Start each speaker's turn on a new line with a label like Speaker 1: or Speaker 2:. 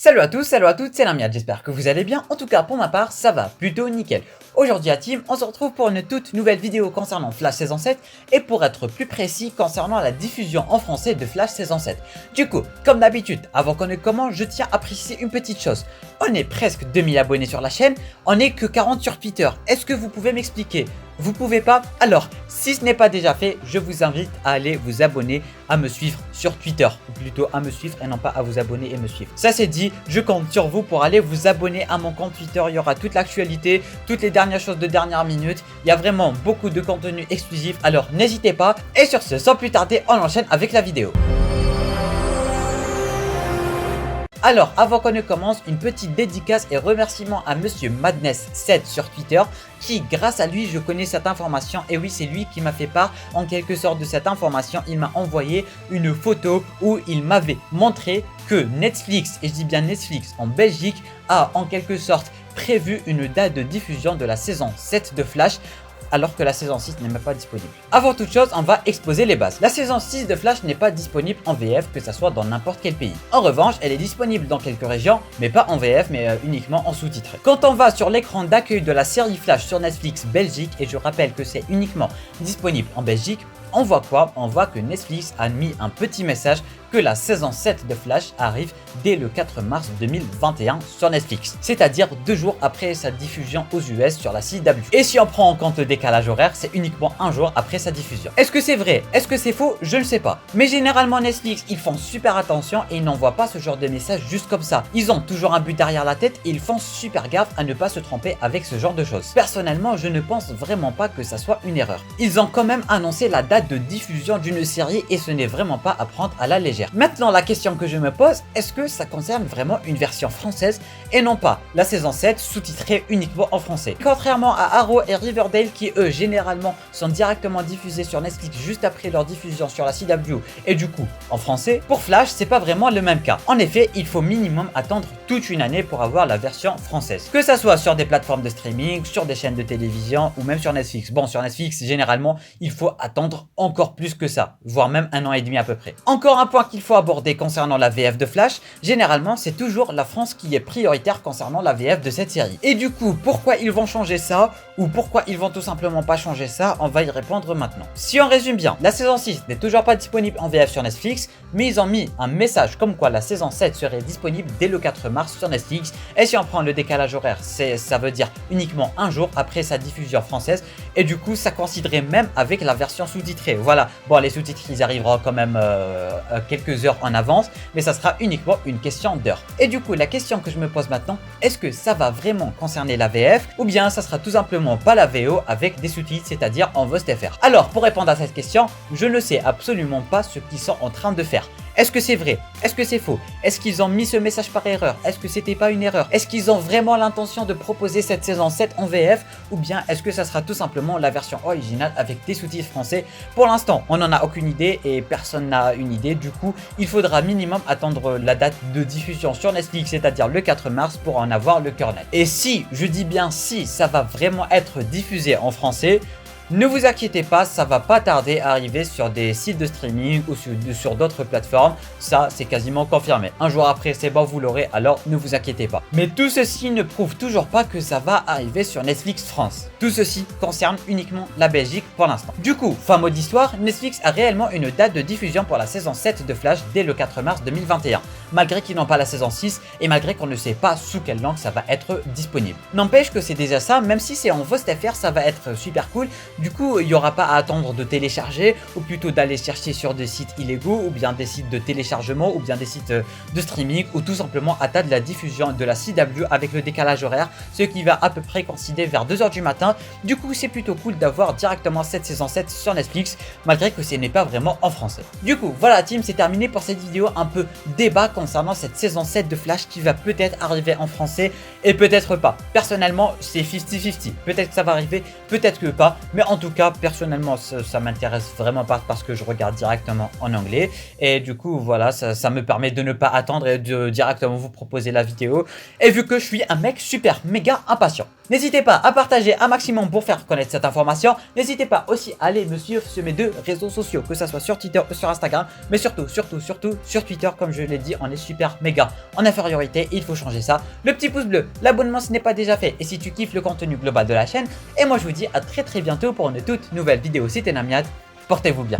Speaker 1: Salut à tous, salut à toutes, c'est Lamiad, j'espère que vous allez bien. En tout cas, pour ma part, ça va plutôt nickel. Aujourd'hui à Team, on se retrouve pour une toute nouvelle vidéo concernant Flash saison 7 et pour être plus précis concernant la diffusion en français de Flash saison 7. Du coup, comme d'habitude, avant qu'on ne commence, je tiens à préciser une petite chose. On est presque 2000 abonnés sur la chaîne, on n'est que 40 sur Twitter. Est-ce que vous pouvez m'expliquer? Vous pouvez pas? Alors, si ce n'est pas déjà fait, je vous invite à aller vous abonner, à me suivre sur Twitter. Ou plutôt à me suivre et non pas à vous abonner et me suivre. Ça c'est dit, je compte sur vous pour aller vous abonner à mon compte Twitter. Il y aura toute l'actualité, toutes les dernières choses de dernière minute. Il y a vraiment beaucoup de contenu exclusif, alors n'hésitez pas. Et sur ce, sans plus tarder, on enchaîne avec la vidéo. Alors, avant qu'on ne commence, une petite dédicace et remerciement à Monsieur Madness7 sur Twitter qui, grâce à lui, je connais cette information. Et oui, c'est lui qui m'a fait part en quelque sorte de cette information. Il m'a envoyé une photo où il m'avait montré que Netflix, et je dis bien Netflix en Belgique, a en quelque sorte prévu une date de diffusion de la saison 7 de Flash, alors que la saison 6 n'est même pas disponible. Avant toute chose, on va exposer les bases. La saison 6 de Flash n'est pas disponible en VF, que ce soit dans n'importe quel pays. En revanche, elle est disponible dans quelques régions, mais pas en VF, mais uniquement en sous-titré. Quand on va sur l'écran d'accueil de la série Flash sur Netflix Belgique, et je rappelle que c'est uniquement disponible en Belgique, on voit quoi? On voit que Netflix a mis un petit message que la saison 7 de Flash arrive dès le 4 mars 2021 sur Netflix, c'est-à-dire 2 jours après sa diffusion aux US sur la CW. Et si on prend en compte le décalage horaire, c'est uniquement 1 jour après sa diffusion. Est-ce que c'est vrai? Est-ce que c'est faux? Je ne sais pas. Mais généralement Netflix, ils font super attention et ils n'envoient pas ce genre de message juste comme ça. Ils ont toujours un but derrière la tête et ils font super gaffe à ne pas se tromper avec ce genre de choses. Personnellement, je ne pense vraiment pas que ça soit une erreur. Ils ont quand même annoncé la date de diffusion d'une série et ce n'est vraiment pas à prendre à la légère. Maintenant, la question que je me pose, est-ce que ça concerne vraiment une version française et non pas la saison 7 sous-titrée uniquement en français? Contrairement à Arrow et Riverdale qui eux généralement sont directement diffusés sur Netflix juste après leur diffusion sur la CW et du coup en français, pour Flash c'est pas vraiment le même cas. En effet, il faut minimum attendre toute une année pour avoir la version française. Que ça soit sur des plateformes de streaming, sur des chaînes de télévision ou même sur Netflix. Bon, sur Netflix généralement il faut attendre encore plus que ça, voire même 1 an et demi à peu près. Encore un point qu'il faut aborder concernant la VF de Flash, généralement c'est toujours la France qui est prioritaire concernant la VF de cette série. Et du coup, pourquoi ils vont changer ça ou pourquoi ils vont tout simplement pas changer ça, on va y répondre maintenant. Si on résume bien, la saison 6 n'est toujours pas disponible en VF sur Netflix, mais ils ont mis un message comme quoi la saison 7 serait disponible dès le 4 mars sur Netflix. Et si on prend le décalage horaire, ça veut dire uniquement 1 jour après sa diffusion française et du coup ça coïnciderait même avec la version sous-titrée. Voilà, bon les sous-titres ils arriveront quand même quelques heures en avance, mais ça sera uniquement une question d'heure. Et du coup la question que je me pose maintenant, est-ce que ça va vraiment concerner la VF ou bien ça sera tout simplement pas la VO avec des sous-titres, c'est-à-dire en VOST-FR? Alors pour répondre à cette question, je ne sais absolument pas ce qu'ils sont en train de faire. Est-ce que c'est vrai? Est-ce que c'est faux? Est-ce qu'ils ont mis ce message par erreur? Est-ce que c'était pas une erreur? Est-ce qu'ils ont vraiment l'intention de proposer cette saison 7 en VF? Ou bien est-ce que ça sera tout simplement la version originale avec des sous-titres français? Pour l'instant, on n'en a aucune idée et personne n'a une idée. Du coup, il faudra minimum attendre la date de diffusion sur Netflix, c'est-à-dire le 4 mars pour en avoir le cœur net. Et si, je dis bien si, ça va vraiment être diffusé en français, ne vous inquiétez pas, ça va pas tarder à arriver sur des sites de streaming ou sur d'autres plateformes. Ça, c'est quasiment confirmé. Un jour après, c'est bon, vous l'aurez, alors ne vous inquiétez pas. Mais tout ceci ne prouve toujours pas que ça va arriver sur Netflix France. Tout ceci concerne uniquement la Belgique pour l'instant. Du coup, fin mot d'histoire, Netflix a réellement une date de diffusion pour la saison 7 de Flash dès le 4 mars 2021. Malgré qu'ils n'ont pas la saison 6 et malgré qu'on ne sait pas sous quelle langue ça va être disponible. N'empêche que c'est déjà ça, même si c'est en VOST-FR, ça va être super cool. Du coup, il n'y aura pas à attendre de télécharger ou plutôt d'aller chercher sur des sites illégaux ou bien des sites de téléchargement ou bien des sites de streaming ou tout simplement attendre la diffusion de la CW avec le décalage horaire, ce qui va à peu près coïncider vers 2 h du matin. Du coup, c'est plutôt cool d'avoir directement cette saison 7 sur Netflix malgré que ce n'est pas vraiment en français. Du coup, voilà team, c'est terminé pour cette vidéo un peu débat concernant cette saison 7 de Flash qui va peut-être arriver en français et peut-être pas. Personnellement, c'est 50-50. Peut-être que ça va arriver, peut-être que pas, mais en tout cas, personnellement, ça m'intéresse vraiment pas parce que je regarde directement en anglais. Et du coup, voilà, ça me permet de ne pas attendre et de directement vous proposer la vidéo. Et vu que je suis un mec super méga impatient. N'hésitez pas à partager un maximum pour faire connaître cette information. N'hésitez pas aussi à aller me suivre sur mes 2 réseaux sociaux, que ce soit sur Twitter ou sur Instagram. Mais surtout sur Twitter, comme je l'ai dit en est super méga en infériorité, il faut changer ça. Le petit pouce bleu, l'abonnement ce n'est pas déjà fait et si tu kiffes le contenu global de la chaîne. Et moi je vous dis à très bientôt pour une toute nouvelle vidéo. C'était Namiad, portez-vous bien.